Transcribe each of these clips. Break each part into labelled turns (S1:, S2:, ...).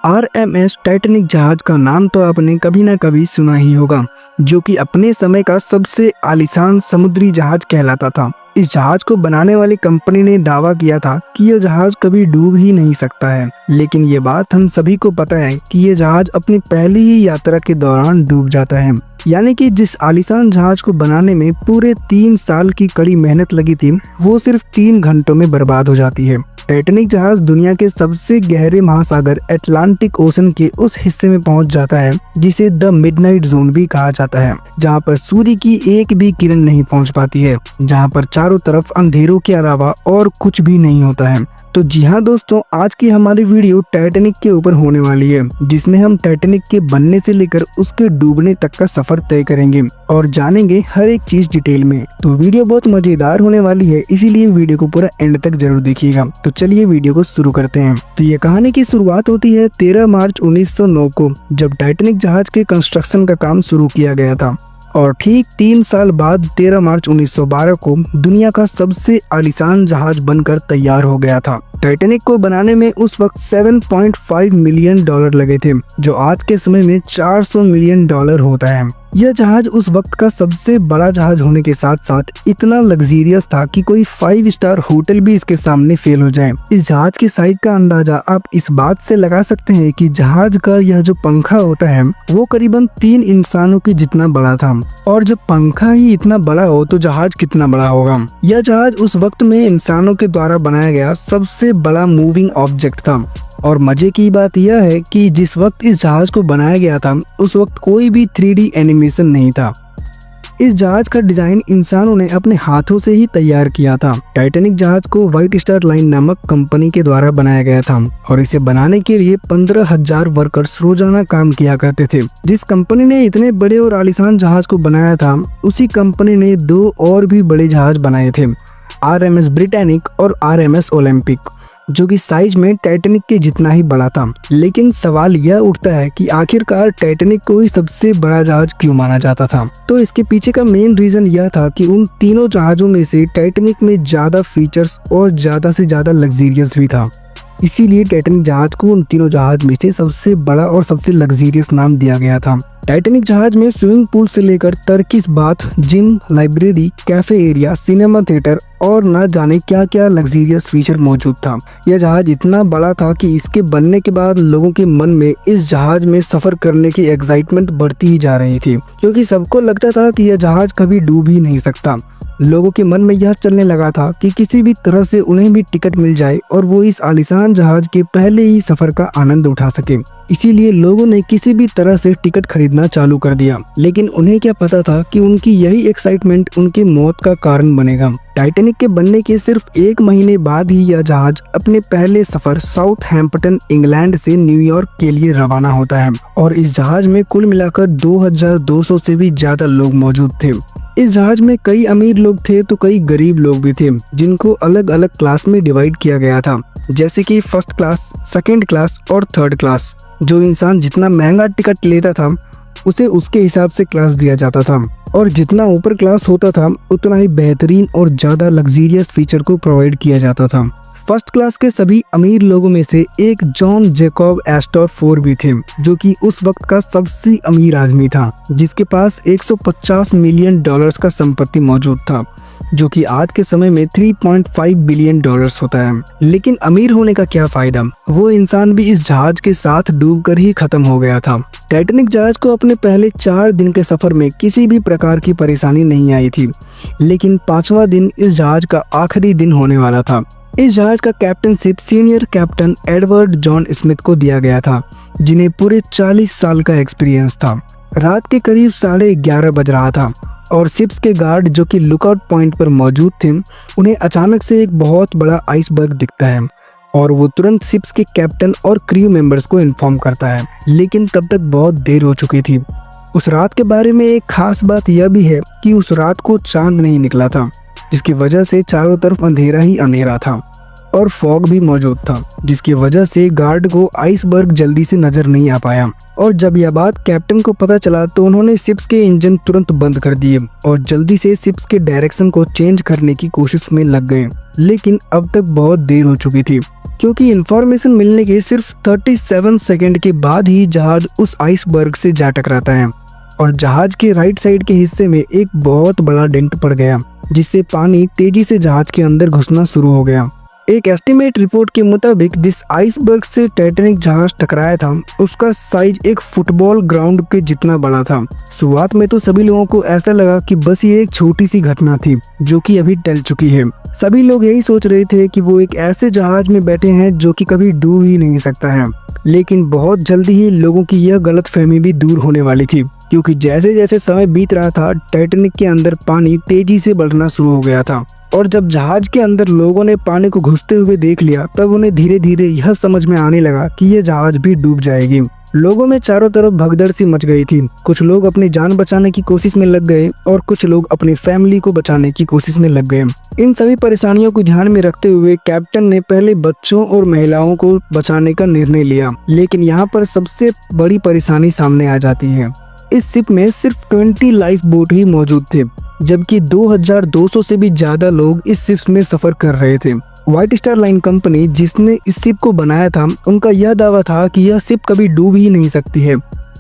S1: RMS Titanic जहाज का नाम तो आपने कभी ना कभी सुना ही होगा, जो कि अपने समय का सबसे आलीशान समुद्री जहाज कहलाता था। इस जहाज को बनाने वाली कंपनी ने दावा किया था कि यह जहाज कभी डूब ही नहीं सकता है, लेकिन ये बात हम सभी को पता है कि यह जहाज अपनी पहली ही यात्रा के दौरान डूब जाता है। यानी कि जिस आलीशान जहाज को बनाने में पूरे 3 साल की कड़ी मेहनत लगी थी, वो सिर्फ 3 घंटों में बर्बाद हो जाती है। टाइटैनिक जहाज दुनिया के सबसे गहरे महासागर अटलांटिक ओशन के उस हिस्से में पहुंच जाता है जिसे द मिडनाइट जोन भी कहा जाता है, जहां पर सूर्य की एक भी किरण नहीं पहुंच पाती है, जहां पर चारों तरफ अंधेरों के अलावा और कुछ भी नहीं होता है। तो जी हाँ दोस्तों, आज की हमारी वीडियो टाइटैनिक के ऊपर होने वाली है, जिसमें हम टाइटैनिक के बनने से लेकर उसके डूबने तक का सफर तय करेंगे और जानेंगे हर एक चीज डिटेल में। तो वीडियो बहुत मजेदार होने वाली है, इसीलिए वीडियो को पूरा एंड तक जरूर देखिएगा। तो चलिए वीडियो को शुरू करते हैं। तो ये कहानी की शुरुआत होती है 13 मार्च 1909 को, जब टाइटैनिक जहाज के कंस्ट्रक्शन का काम शुरू किया गया था। और ठीक 3 साल बाद 13 मार्च 1912 को दुनिया का सबसे आलीशान जहाज बनकर तैयार हो गया था। टाइटैनिक को बनाने में उस वक्त $7.5 मिलियन लगे थे, जो आज के समय में $400 मिलियन होता है। यह जहाज उस वक्त का सबसे बड़ा जहाज होने के साथ साथ इतना लग्जरियस था कि कोई 5 स्टार होटल भी इसके सामने फेल हो जाए। इस जहाज की साइज का अंदाजा आप इस बात से लगा सकते हैं कि जहाज का यह जो पंखा होता है वो करीबन 3 इंसानों के जितना बड़ा था, और जब पंखा ही इतना बड़ा हो तो जहाज कितना बड़ा होगा। यह जहाज उस वक्त में इंसानों के द्वारा बनाया गया सबसे बड़ा मूविंग ऑब्जेक्ट था। और मजे की बात यह है कि जिस वक्त इस जहाज को बनाया गया था उस वक्त कोई भी 3D एनिमेशन नहीं था। इस जहाज का डिजाइन इंसानों ने अपने हाथों से ही तैयार किया था। टाइटैनिक जहाज को व्हाइट स्टार लाइन नामक कंपनी के द्वारा बनाया गया था, और इसे बनाने के लिए 15,000 वर्कर्स रोजाना काम किया करते थे। जिस कंपनी ने इतने बड़े और आलीशान जहाज को बनाया था, उसी कंपनी ने 2 और भी बड़े जहाज बनाए थे, आरएमएस ब्रिटानिक और आरएमएस ओलंपिक, जो कि साइज में टाइटैनिक के जितना ही बड़ा था। लेकिन सवाल यह उठता है कि आखिरकार टाइटैनिक को ही सबसे बड़ा जहाज क्यों माना जाता था। तो इसके पीछे का मेन रीजन यह था कि उन तीनों जहाजों में से टाइटैनिक में ज्यादा फीचर्स और ज्यादा से ज्यादा लग्जरियस भी था। इसीलिए टाइटैनिक जहाज को उन तीनों जहाज में से सबसे बड़ा और सबसे लग्जरियस नाम दिया गया था। टाइटैनिक जहाज में स्विमिंग पूल से लेकर Turkish bath, gym, library, cafe area, cinema theatre और न जाने क्या क्या लग्जरियस फीचर मौजूद था। यह जहाज इतना बड़ा था कि इसके बनने के बाद लोगों के मन में इस जहाज में सफर करने की एक्साइटमेंट बढ़ती ही जा रही थी, क्योंकि सबको लगता था कि यह जहाज कभी डूब ही नहीं सकता। लोगों के मन में यह चलने लगा था कि किसी भी तरह से उन्हें भी टिकट मिल जाए और वो इस आलीशान जहाज के पहले ही सफर का आनंद उठा सके। इसीलिए लोगों ने किसी भी तरह से टिकट खरीदना चालू कर दिया। लेकिन उन्हें क्या पता था कि उनकी यही एक्साइटमेंट उनकी मौत का कारण बनेगा। टाइटैनिक के बनने के सिर्फ 1 महीने बाद ही यह जहाज अपने पहले सफर साउथहैम्पटन इंग्लैंड से न्यूयॉर्क के लिए रवाना होता है, और इस जहाज में कुल मिलाकर 2200 से भी ज्यादा लोग मौजूद थे। इस जहाज में कई अमीर लोग थे तो कई गरीब लोग भी थे, जिनको अलग अलग क्लास में डिवाइड किया गया था, जैसे कि फर्स्ट क्लास, सेकंड क्लास और थर्ड क्लास। जो इंसान जितना महंगा टिकट लेता था उसे उसके हिसाब से क्लास दिया जाता था, और जितना ऊपर क्लास होता था उतना ही बेहतरीन और ज्यादा लग्जरियस फीचर को प्रोवाइड किया जाता था। फर्स्ट क्लास के सभी अमीर लोगों में से एक जॉन जैकब एस्टर फोर भी थे, जो कि उस वक्त का सबसे अमीर आदमी था, जिसके पास $150 मिलियन का संपत्ति मौजूद था, जो कि आज के समय में $3.5 बिलियन होता है। लेकिन अमीर होने का क्या फायदा, वो इंसान भी इस जहाज के साथ डूबकर ही खत्म हो गया था। टाइटैनिक जहाज को अपने पहले 4 दिन के सफर में किसी भी प्रकार की परेशानी नहीं आई थी, लेकिन 5वां दिन इस जहाज का आखिरी दिन होने वाला था। इस जहाज का captainship senior captain Edward John Smith को दिया गया था, जिन्हें पूरे 40 साल का एक्सपीरियंस था। रात के करीब 11:30 बज रहा था, और शिप्स के गार्ड जो कि लुकआउट पॉइंट पर मौजूद थे, उन्हें अचानक से एक बहुत बड़ा आइसबर्ग दिखता है, और वो तुरंत शिप्स के कैप्टन और क्रू मेंबर्स को इन्फॉर्म करता है। लेकिन तब तक बहुत देर हो चुकी थी। उस रात के बारे में एक खास बात यह भी है कि उस रात को चांद नहीं निकला था, जिसकी वजह से चारों तरफ अंधेरा ही अंधेरा था, और फॉग भी मौजूद था, जिसकी वजह से गार्ड को आइसबर्ग जल्दी से नजर नहीं आ पाया। और जब यह बात कैप्टन को पता चला तो उन्होंने शिप्स के इंजन तुरंत बंद कर दिए और जल्दी से शिप्स के डायरेक्शन को चेंज करने की कोशिश में लग गए। लेकिन अब तक बहुत देर हो चुकी थी, क्योंकि इंफॉर्मेशन मिलने के सिर्फ 37 सेकंड के बाद ही जहाज उस आइसबर्ग से जा टकराता है और जहाज के राइट साइड के हिस्से में एक बहुत बड़ा डेंट पड़ गया, जिससे पानी तेजी से जहाज के अंदर घुसना शुरू हो गया। एक एस्टिमेट रिपोर्ट के मुताबिक जिस आइसबर्ग से टाइटैनिक जहाज टकराया था उसका साइज एक फुटबॉल ग्राउंड के जितना बड़ा था। शुरुआत में तो सभी लोगों को ऐसा लगा कि बस ये एक छोटी सी घटना थी जो कि अभी टल चुकी है। सभी लोग यही सोच रहे थे कि वो एक ऐसे जहाज में बैठे हैं जो कि कभी डूब ही नहीं सकता है। लेकिन बहुत जल्दी ही लोगों की यह गलतफहमी भी दूर होने वाली थी, क्योंकि जैसे जैसे समय बीत रहा था टाइटैनिक के अंदर पानी तेजी से बढ़ना शुरू हो गया था और जब जहाज के अंदर लोगों ने पानी को घुसते हुए देख लिया तब उन्हें धीरे धीरे यह समझ में आने लगा कि यह जहाज भी डूब जाएगी। लोगों में चारों तरफ भगदड़ सी मच गई थी। कुछ लोग अपनी जान बचाने की कोशिश में लग गए और कुछ लोग अपनी फैमिली को बचाने की कोशिश में लग गए। इन सभी परेशानियों को ध्यान में रखते हुए कैप्टन ने पहले बच्चों और महिलाओं को बचाने का निर्णय लिया, लेकिन यहाँ पर सबसे बड़ी परेशानी सामने आ जाती है। इस शिप में सिर्फ 20 लाइफ बोट ही मौजूद थे, जबकि 2200 से भी ज्यादा लोग इस शिप में सफर कर रहे थे। व्हाइट स्टार लाइन कंपनी जिसने इस शिप को बनाया था, उनका यह दावा था कि यह शिप कभी डूब ही नहीं सकती है,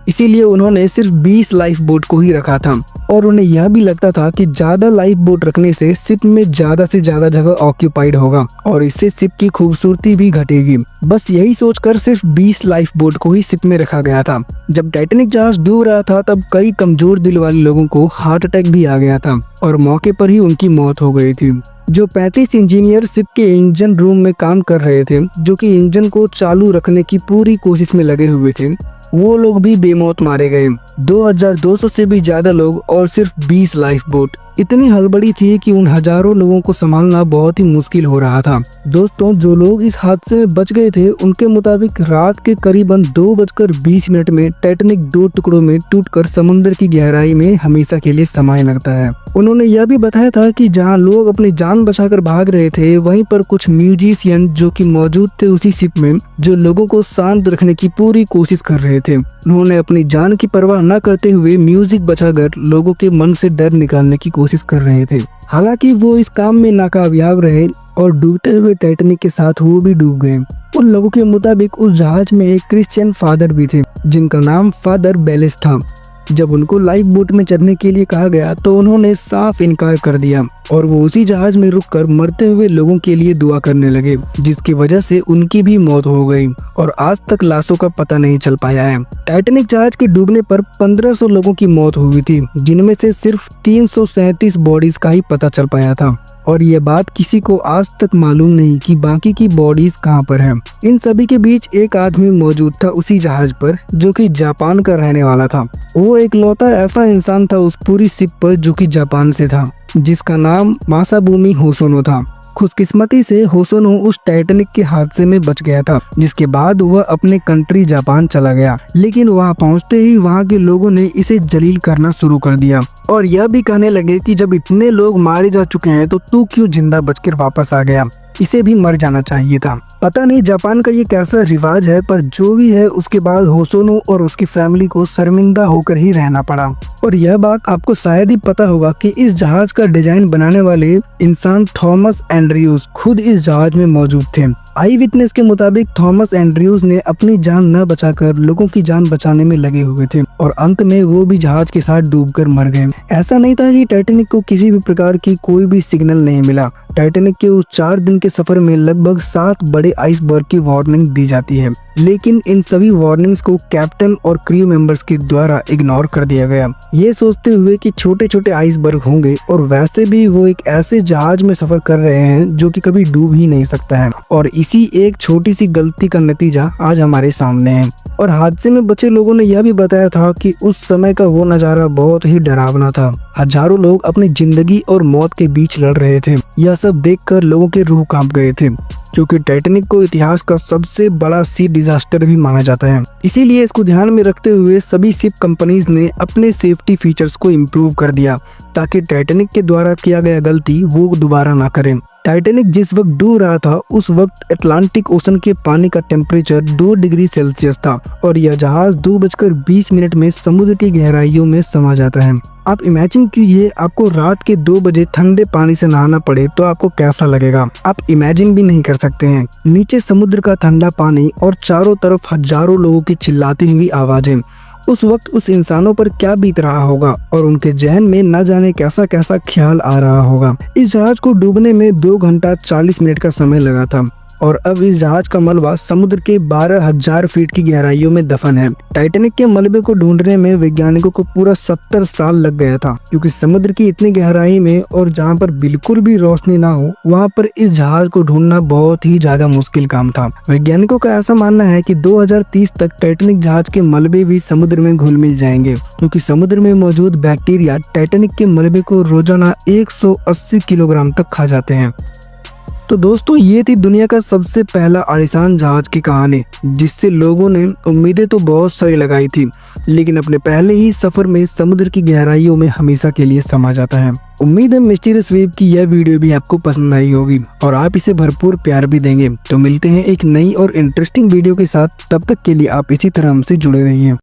S1: इसीलिए उन्होंने सिर्फ 20 लाइफ बोट को ही रखा था और उन्हें यह भी लगता था कि ज्यादा लाइफ बोट रखने से शिप में ज्यादा से ज्यादा जगह ऑक्यूपाइड होगा और इससे शिप की खूबसूरती भी घटेगी। बस यही सोचकर सिर्फ 20 लाइफ बोट को ही शिप में रखा गया था। जब टाइटैनिक जहाज डूब रहा था तब कई कमजोर दिल वाले लोगों को हार्ट अटैक भी आ गया था और मौके पर ही उनकी मौत हो गई थी। जो 35 इंजीनियर शिप के इंजन रूम में काम कर रहे थे, जो कि इंजन को चालू रखने की पूरी कोशिश में लगे हुए थे, वो लोग भी बेमौत मारे गए। 2200 से भी ज्यादा लोग और सिर्फ 20 लाइफ बोट। इतनी हड़बड़ी थी कि उन हजारों लोगों को संभालना बहुत ही मुश्किल हो रहा था। दोस्तों, जो लोग इस हादसे में बच गए थे उनके मुताबिक रात के करीबन 2:20 में टाइटैनिक 2 टुकड़ों में टूटकर समुद्र की गहराई में हमेशा के लिए समाने लगता है। उन्होंने यह भी बताया था कि जहां लोग अपनी जान बचाकर भाग रहे थे, वहीं पर कुछ म्यूजिशियन जो कि मौजूद थे उसी शिप में, जो लोगों को शांत रखने की पूरी कोशिश कर रहे थे। उन्होंने अपनी जान की परवाह न करते हुए म्यूजिक बजाकर लोगों के मन से डर निकालने की कोशिश कर रहे थे। हालांकि वो इस काम में नाकामयाब रहे और डूबते हुए टाइटैनिक के साथ वो भी डूब गए। उन लोगों के मुताबिक उस जहाज में एक क्रिश्चियन फादर भी थे जिनका नाम फादर बेलिस था। जब उनको लाइफ बोट में चढ़ने के लिए कहा गया तो उन्होंने साफ इनकार कर दिया और वो उसी जहाज में रुककर मरते हुए लोगों के लिए दुआ करने लगे, जिसकी वजह से उनकी भी मौत हो गई और आज तक लाशों का पता नहीं चल पाया है। टाइटैनिक जहाज के डूबने पर 1500 लोगों की मौत हुई थी, जिनमें से सिर्फ 337 बॉडीज का ही पता चल पाया था और ये बात किसी को आज तक मालूम नहीं कि बाकी की बॉडीज कहाँ पर है। इन सभी के बीच एक आदमी मौजूद था उसी जहाज पर, जो कि जापान का रहने वाला था। वो एक लौता ऐसा इंसान था उस पूरी शिप पर जो कि जापान से था, जिसका नाम मासाबुमी होसोनो था। खुशकिस्मती से होसोनो उस टाइटैनिक के हादसे में बच गया था, जिसके बाद वह अपने कंट्री जापान चला गया। लेकिन वहां पहुंचते ही वहां के लोगों ने इसे जलील करना शुरू कर दिया और यह भी कहने लगे कि जब इतने लोग मारे जा चुके हैं तो तू क्यों जिंदा बचकर वापस आ गया, इसे भी मर जाना चाहिए था। पता नहीं जापान का ये कैसा रिवाज है, पर जो भी है उसके बाद होसोनो और उसकी फैमिली को शर्मिंदा होकर ही रहना पड़ा। और यह बात आपको शायद ही पता होगा कि इस जहाज का डिजाइन बनाने वाले इंसान थॉमस एंड्रयूज खुद इस जहाज में मौजूद थे। आई विटनेस के मुताबिक थॉमस एंड्रयूज ने अपनी जान न बचाकर लोगों की जान बचाने में लगे हुए थे और अंत में वो भी जहाज के साथ डूबकर मर गए। ऐसा नहीं था कि टाइटैनिक को किसी भी प्रकार की कोई भी सिग्नल नहीं मिला। टाइटैनिक के उस 4 दिन के सफर में लगभग 7 बड़े आइसबर्ग की वार्निंग दी जाती है, लेकिन इन सभी वार्निंग्स को कैप्टन और क्रू मेंबर्स के द्वारा इग्नोर कर दिया गया, ये सोचते हुए कि छोटे छोटे आइसबर्ग होंगे और वैसे भी वो एक ऐसे जहाज में सफर कर रहे हैं जो कि कभी डूब ही नहीं सकता है। और इसी एक छोटी सी गलती का नतीजा आज हमारे सामने है। और हादसे में बचे लोगों ने यह भी बताया था कि उस समय का वो नजारा बहुत ही डरावना था। हजारों लोग अपनी जिंदगी और मौत के बीच लड़ रहे थे। यह सब देखकर लोगों के रूह कांप गए थे, क्योंकि टाइटैनिक को इतिहास का सबसे बड़ा सी डिजास्टर भी माना जाता है। इसीलिए इसको ध्यान में रखते हुए सभी शिप कंपनीज ने अपने सेफ्टी फीचर्स को इम्प्रूव कर दिया, ताकि टाइटैनिक के द्वारा किया गया गलती वो दोबारा ना करें। टाइटैनिक जिस वक्त डूब रहा था उस वक्त अटलांटिक ओशन के पानी का टेम्परेचर 2 डिग्री सेल्सियस था और यह जहाज 2:20 में समुद्र की गहराइयों में समा जाता है। आप इमेजिन कीजिए आपको रात के 2 बजे ठंडे पानी से नहाना पड़े तो आपको कैसा लगेगा। आप इमेजिन भी नहीं कर सकते हैं। नीचे समुद्र का ठंडा पानी और चारों तरफ हजारों लोगों की चिल्लाती हुई आवाजें। उस वक्त उस इंसानों पर क्या बीत रहा होगा और उनके जहन में न जाने कैसा कैसा ख्याल आ रहा होगा। इस जहाज को डूबने में 2 घंटा 40 मिनट का समय लगा था और अब इस जहाज का मलबा समुद्र के 12,000 फीट की गहराइयों में दफन है। टाइटैनिक के मलबे को ढूंढने में वैज्ञानिकों को पूरा 70 साल लग गया था, क्योंकि समुद्र की इतनी गहराई में और जहां पर बिल्कुल भी रोशनी ना हो वहां पर इस जहाज को ढूंढना बहुत ही ज्यादा मुश्किल काम था। वैज्ञानिकों का ऐसा मानना है कि 2030 तक टाइटैनिक जहाज के मलबे भी समुद्र में घुल मिल जाएंगे, क्योंकि समुद्र में मौजूद बैक्टीरिया टाइटैनिक के मलबे को रोजाना 180 किलोग्राम तक खा जाते हैं। तो दोस्तों, ये थी दुनिया का सबसे पहला आलीशान जहाज की कहानी, जिससे लोगों ने उम्मीदें तो बहुत सारी लगाई थी, लेकिन अपने पहले ही सफर में समुद्र की गहराइयों में हमेशा के लिए समा जाता है। उम्मीद है मिस्टीरियस वेव की यह वीडियो भी आपको पसंद आई होगी और आप इसे भरपूर प्यार भी देंगे। तो मिलते हैं एक नई और इंटरेस्टिंग वीडियो के साथ, तब तक के लिए आप इसी तरह हमसे जुड़े रहिए।